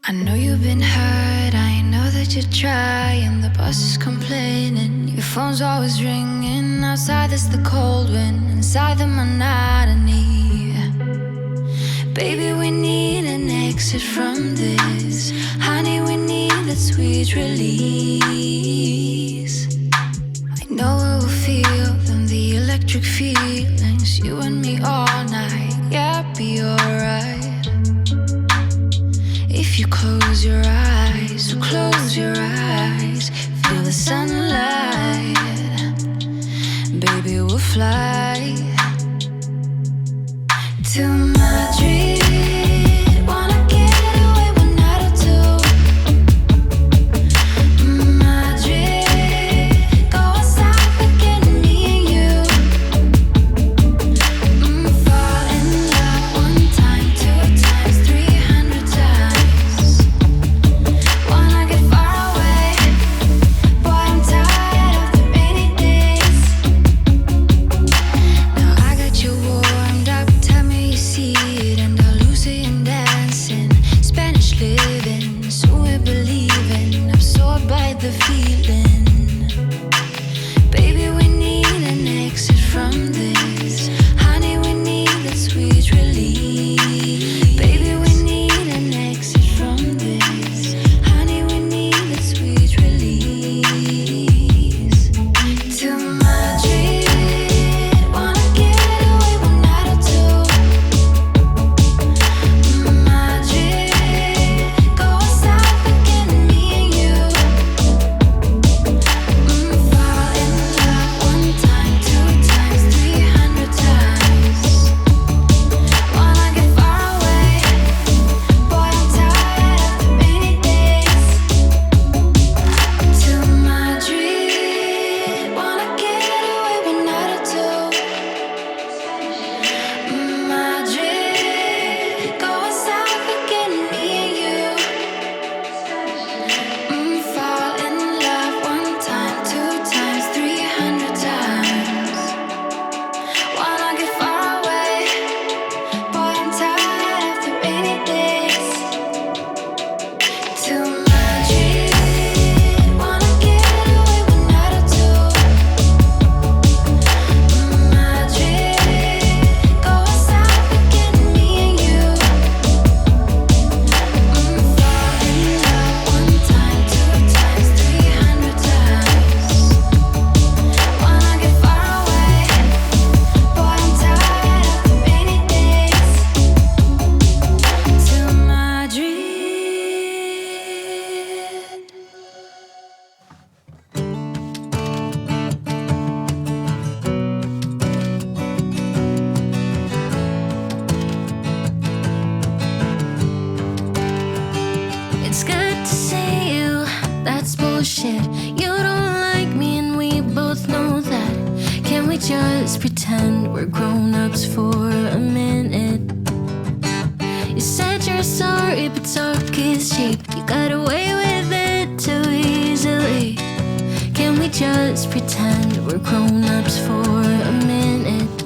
I know you've been hurt, I know that you're trying. The bus is complaining, your phone's always ringing. Outside there's the cold wind, inside the monotony. Baby, we need an exit from this. Honey, we need that sweet release. I know it will feel them, the electric feelings. You and me all night, yeah, be alright. If you close your eyes, so close your eyes. Feel the sunlight, baby, we'll fly to Madrid. Wanna get away one night or two. Madrid, go outside, forget me and you. Fall in love one time, 2 times, 300 times. Wanna get far away, boy, I'm tired of the rainy days. Now I got you warmed up, tell me you see it. Andalusian dancing, Spanish living, so we're believing, absorbed by the feeling. Baby, we need an exit from this. Honey, we need that sweet release. Baby, we need an exit from this. Honey, we need that sweet release. To Madrid, wanna get away one night or two. Madrid, go outside, forget me and you. Fall in love one time, 2 times, 300 times. Wanna get far away, boy, I'm tired of the rainy days. To Madrid, wanna get away one night or two. Madrid, go outside, forget me and you. Fall in love one time, 2 times, 300 times. Wanna get far away, boy, I'm tired of the rainy days. To Madrid, wanna get away one night or two. Madrid, go outside, forget me and you. Fall in love one time, 2 times, 300 times. Wanna get far away, boy, I'm tired of the rainy days. To Madrid. It's good to see you, that's bullshit. You don't like me and we both know that. Can we just pretend we're grown-ups for a minute? You said you're sorry, but talk is cheap. You got away with it too easily. Can we just pretend we're grown-ups for a minute?